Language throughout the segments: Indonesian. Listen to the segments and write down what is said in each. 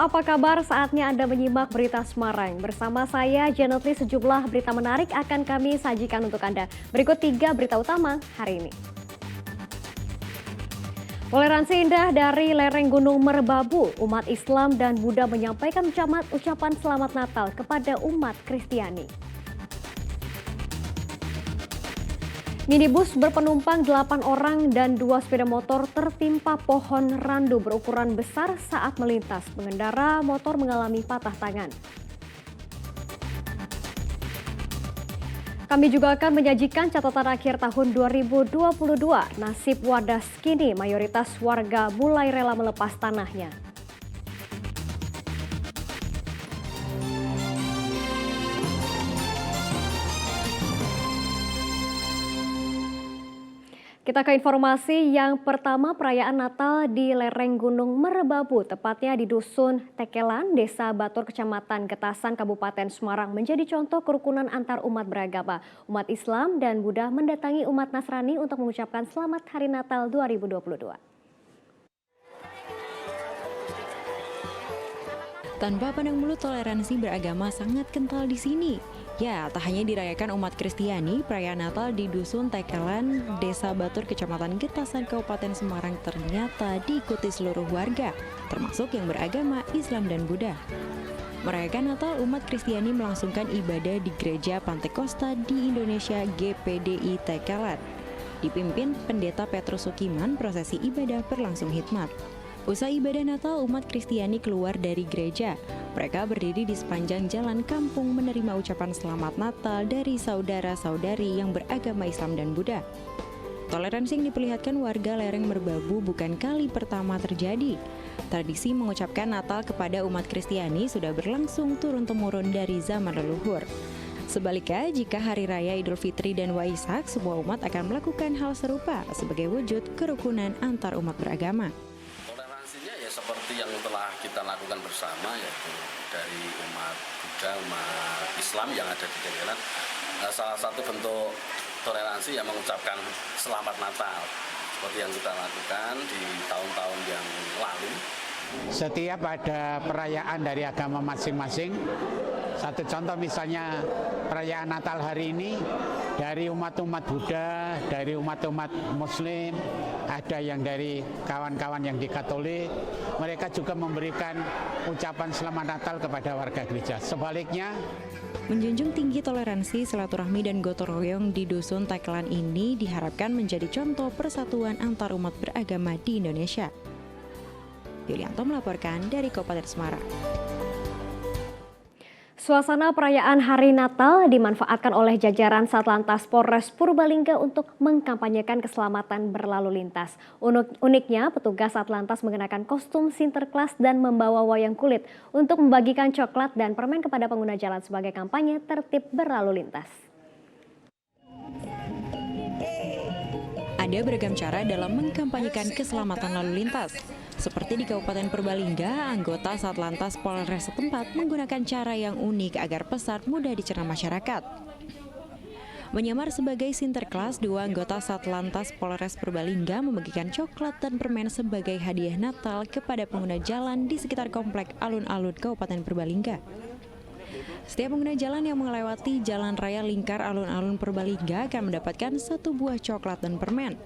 apa kabar? Saatnya Anda menyimak berita Semarang. Bersama saya, Janetli, sejumlah berita menarik akan kami sajikan untuk Anda. Berikut 3 berita utama hari ini. Toleransi indah dari lereng Gunung Merbabu. Umat Islam dan Buddha menyampaikan ucapan selamat Natal kepada umat Kristiani. Minibus berpenumpang 8 orang dan 2 sepeda motor tertimpa pohon randu berukuran besar saat melintas. Pengendara motor mengalami patah tangan. Kami juga akan menyajikan catatan akhir tahun 2022. Nasib Wadas kini mayoritas warga mulai rela melepas tanahnya. Kita ke informasi yang pertama, perayaan Natal di lereng Gunung Merbabu, tepatnya di Dusun Tekelan, Desa Batur, Kecamatan Getasan, Kabupaten Semarang, menjadi contoh kerukunan antar umat beragama. Umat Islam dan Buddha mendatangi umat Nasrani untuk mengucapkan selamat Hari Natal 2022. Tanpa pandang bulu, toleransi beragama sangat kental di sini. Ya, tak hanya dirayakan umat Kristiani, perayaan Natal di Dusun Tekelan, Desa Batur, Kecamatan Getasan, Kabupaten Semarang ternyata diikuti seluruh warga, termasuk yang beragama Islam dan Buddha. Merayakan Natal, umat Kristiani melangsungkan ibadah di Gereja Pantekosta di Indonesia GPDI Tekelan. Dipimpin Pendeta Petrus Sukiman, prosesi ibadah berlangsung hikmat. Usai ibadah Natal, umat Kristiani keluar dari gereja. Mereka berdiri di sepanjang jalan kampung menerima ucapan selamat Natal dari saudara-saudari yang beragama Islam dan Buddha. Toleransi yang diperlihatkan warga lereng Merbabu bukan kali pertama terjadi. Tradisi mengucapkan Natal kepada umat Kristiani sudah berlangsung turun-temurun dari zaman leluhur. Sebaliknya, jika Hari Raya Idul Fitri dan Waisak, semua umat akan melakukan hal serupa sebagai wujud kerukunan antar umat beragama. Seperti yang telah kita lakukan bersama, yaitu dari umat Buddha, umat Islam yang ada di Tekelan. Salah satu bentuk toleransi yang mengucapkan selamat Natal seperti yang kita lakukan di tahun-tahun yang lalu. Setiap ada perayaan dari agama masing-masing, satu contoh misalnya perayaan Natal hari ini dari umat-umat Buddha, dari umat-umat Muslim, ada yang dari kawan-kawan yang di Katolik, mereka juga memberikan ucapan selamat Natal kepada warga gereja. Sebaliknya, menjunjung tinggi toleransi, silaturahmi, dan gotong royong di Dusun Tekelan ini diharapkan menjadi contoh persatuan antar umat beragama di Indonesia. Yulianto melaporkan dari Kabupaten Semarang. Suasana perayaan Hari Natal dimanfaatkan oleh jajaran Satlantas Polres Purbalingga untuk mengkampanyekan keselamatan berlalu lintas. Uniknya, petugas Satlantas mengenakan kostum Sinterklas dan membawa wayang kulit untuk membagikan coklat dan permen kepada pengguna jalan sebagai kampanye tertib berlalu lintas. Ada beragam cara dalam mengkampanyekan keselamatan lalu lintas. Seperti di Kabupaten Purbalingga, anggota Satlantas Polres setempat menggunakan cara yang unik agar pesan mudah dicerna masyarakat. Menyamar sebagai Sinterklas, 2 anggota Satlantas Polres Purbalingga membagikan coklat dan permen sebagai hadiah Natal kepada pengguna jalan di sekitar komplek alun-alun Kabupaten Purbalingga. Setiap pengguna jalan yang melewati jalan raya lingkar alun-alun Purbalingga akan mendapatkan 1 buah coklat dan permen.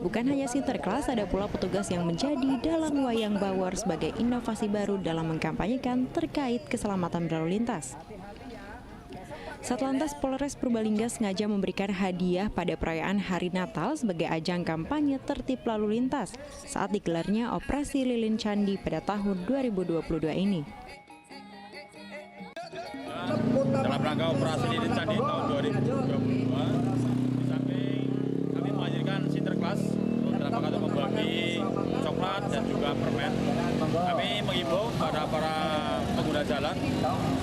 Bukan hanya Sinterklas, ada pula petugas yang menjadi dalang wayang bawor sebagai inovasi baru dalam mengkampanyekan terkait keselamatan berlalu lintas. Satlantas Polres Purbalingga sengaja memberikan hadiah pada perayaan Hari Natal sebagai ajang kampanye tertib lalu lintas saat digelarnya Operasi Lilin Candi pada tahun 2022 ini. Dalam rangka Operasi Lilin Candi tahun 2022, di samping kami menghadirkan Sinterklas dalam rangka untuk membagi coklat dan juga permen. Kami mengimbau pada para pengguna jalan,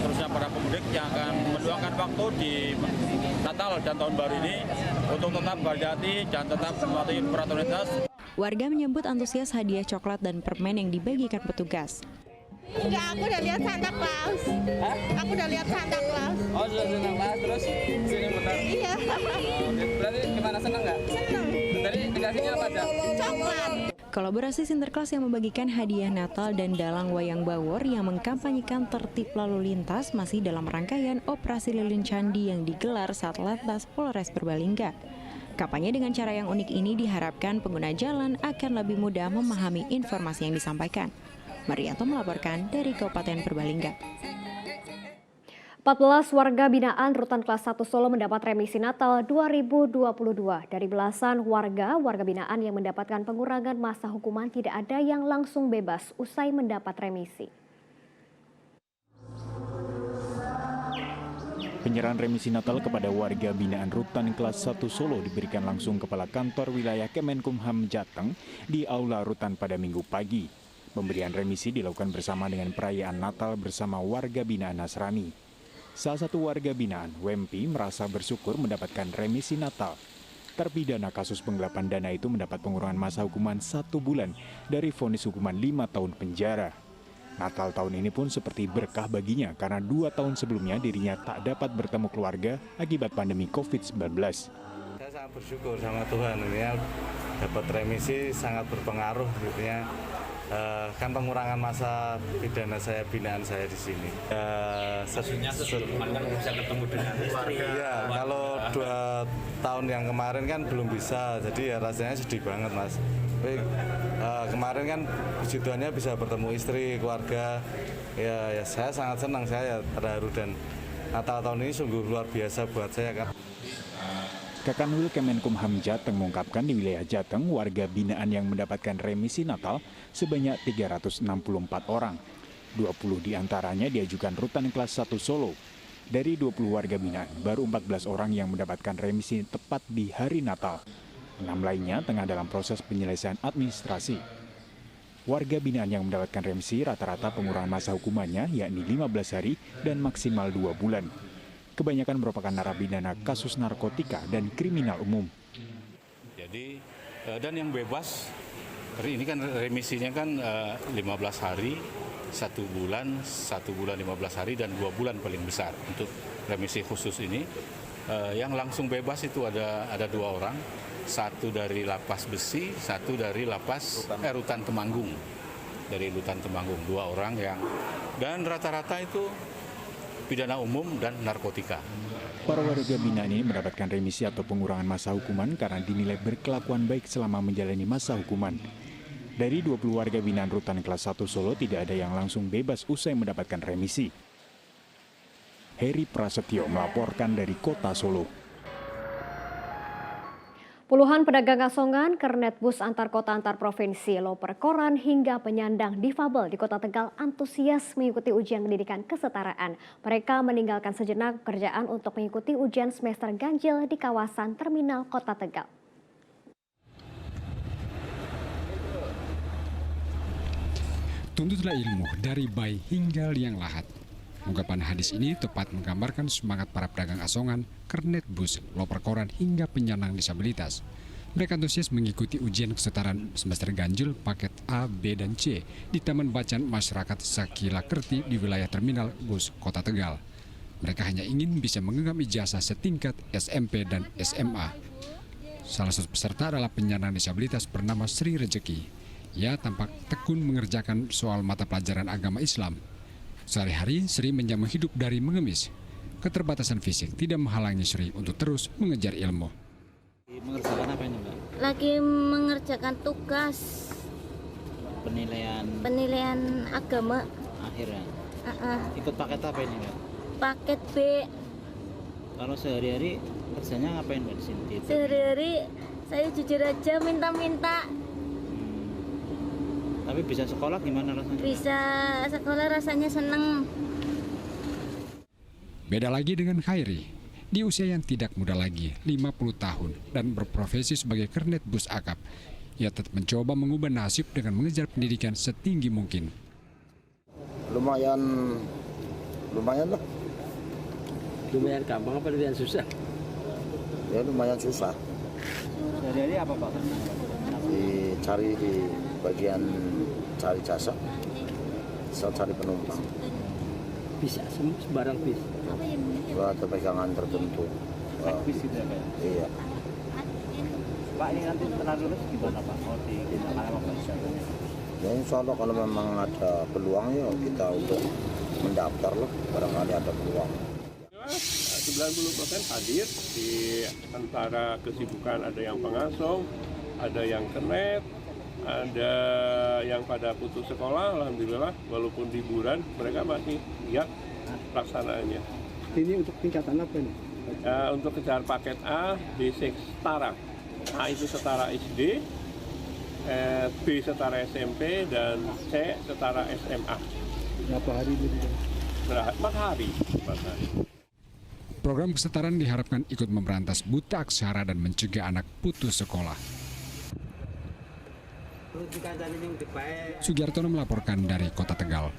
terusnya para pemudik yang akan meluangkan waktu di Natal dan Tahun Baru ini untuk tetap berhati-hati dan tetap mematuhi peraturan lintas. Warga menyambut antusias hadiah coklat dan permen yang dibagikan petugas. Enggak, aku udah lihat Santa Claus. Hah? Aku udah lihat Santa Claus. Oh, sudah Santa Claus, terus sini bentar. Iya. Berarti gimana, senang nggak? Senang. Tadi dikasihnya apa aja? Coklat. Kolaborasi Sinterklas yang membagikan hadiah Natal dan dalang wayang bawor yang mengkampanyekan tertib lalu lintas masih dalam rangkaian operasi lilin candi yang digelar Satlantas Polres Purbalingga. Kampanye dengan cara yang unik ini diharapkan pengguna jalan akan lebih mudah memahami informasi yang disampaikan. Marianto melaporkan dari Kabupaten Purbalingga. 14 warga binaan Rutan Kelas 1 Solo mendapat remisi Natal 2022. Dari belasan warga binaan yang mendapatkan pengurangan masa hukuman tidak ada yang langsung bebas usai mendapat remisi. Penyerahan remisi Natal kepada warga binaan Rutan Kelas 1 Solo diberikan langsung Kepala Kantor Wilayah Kemenkumham Jateng di Aula Rutan pada Minggu pagi. Pemberian remisi dilakukan bersama dengan perayaan Natal bersama warga binaan Nasrani. Salah satu warga binaan, Wempi, merasa bersyukur mendapatkan remisi Natal. Terpidana kasus penggelapan dana itu mendapat pengurangan masa hukuman 1 bulan dari vonis hukuman 5 tahun penjara. Natal tahun ini pun seperti berkah baginya karena 2 tahun sebelumnya dirinya tak dapat bertemu keluarga akibat pandemi COVID-19. Saya sangat bersyukur sama Tuhan, ini dapat remisi sangat berpengaruh gitu ya. Kan pengurangan masa pidana saya, binaan saya di sini. Kasusnya sebelumnya kan bisa ketemu dengan istri. Iya, kalau 2 tahun yang kemarin kan belum bisa, jadi ya rasanya sedih banget Mas. Tapi kemarin kan puji Tuhannya bisa bertemu istri, keluarga. Ya saya sangat senang, saya terharu dan Natal tahun ini sungguh luar biasa buat saya kan. Kakanwil Kemenkumham Jateng mengungkapkan di wilayah Jateng, warga binaan yang mendapatkan remisi Natal sebanyak 364 orang. 20 diantaranya diajukan Rutan Kelas 1 Solo. Dari 20 warga binaan, baru 14 orang yang mendapatkan remisi tepat di hari Natal. 6 lainnya tengah dalam proses penyelesaian administrasi. Warga binaan yang mendapatkan remisi rata-rata pengurangan masa hukumannya yakni 15 hari dan maksimal 2 bulan. Kebanyakan merupakan narapidana kasus narkotika dan kriminal umum. Jadi, dan yang bebas, ini kan remisinya kan 15 hari, 1 bulan 15 hari, dan 2 bulan paling besar. Untuk remisi khusus ini, yang langsung bebas itu ada 2 orang, 1 dari Lapas Besi, 1 dari Rutan Temanggung. Dari Rutan Temanggung, 2 orang yang, dan rata-rata itu pidana umum dan narkotika. Para warga binaan ini mendapatkan remisi atau pengurangan masa hukuman karena dinilai berkelakuan baik selama menjalani masa hukuman. Dari 20 warga binaan Rutan Kelas 1 Solo tidak ada yang langsung bebas usai mendapatkan remisi. Heri Prasetyo melaporkan dari Kota Solo. Puluhan pedagang asongan, kernet bus antar kota antar provinsi, loper koran hingga penyandang difabel di Kota Tegal antusias mengikuti ujian pendidikan kesetaraan. Mereka meninggalkan sejenak pekerjaan untuk mengikuti ujian semester ganjil di kawasan Terminal Kota Tegal. Tuntutlah ilmu dari bayi hingga liang lahat. Ungkapan hadis ini tepat menggambarkan semangat para pedagang asongan, kernet bus, loper koran hingga penyandang disabilitas. Mereka antusias mengikuti ujian kesetaraan semester ganjil paket A, B, dan C di Taman Bacaan Masyarakat Sakila Kerti di wilayah Terminal Bus Kota Tegal. Mereka hanya ingin bisa menggenggam ijazah setingkat SMP dan SMA. Salah satu peserta adalah penyandang disabilitas bernama Sri Rezeki. Ia tampak tekun mengerjakan soal mata pelajaran agama Islam. Sehari-hari Sri menjamu hidup dari mengemis. Keterbatasan fisik tidak menghalangi Sri untuk terus mengejar ilmu. Mengerjakan apa ini, Mbak? Lagi mengerjakan tugas penilaian agama. Akhirnya. Ikut paket apa ini, Mbak? Paket B. Kalau sehari-hari kerjanya ngapain, Mbak, di sini? Sehari-hari saya jujur aja minta-minta. Tapi bisa sekolah gimana rasanya? Bisa sekolah rasanya seneng. Beda lagi dengan Khairi. Di usia yang tidak muda lagi, 50 tahun, dan berprofesi sebagai kernet bus akap, ia tetap mencoba mengubah nasib dengan mengejar pendidikan setinggi mungkin. Lumayan lah. Lumayan gampang apa lumayan susah? Ya lumayan susah. Sehari-hari apa, Pak? Dicari di bagian cari jasa, saya cari penumpang. Bisa sembarang bis. Ada pegangan tertentu. Bis gitu ya, Pak? Iya. Pak, ini nanti setelah lulus gimana Pak? Mau digunakan apa Pak ijazahnya? Ya insya Allah kalau memang ada peluang ya kita untuk mendaftar lah, barangkali ada peluang. 90% hadir di antara kesibukan, ada yang pengasuh, ada yang kernet, ada yang pada putus sekolah, alhamdulillah walaupun liburan mereka masih giat pelaksanaannya. Ini untuk tingkatan apa nih? Untuk kejar paket A, B6 setara. A itu setara SD, B setara SMP, dan C setara SMA. Berapa hari itu? 4 hari. Program kesetaraan diharapkan ikut memberantas buta aksara dan mencegah anak putus sekolah. Sugiartono melaporkan dari Kota Tegal.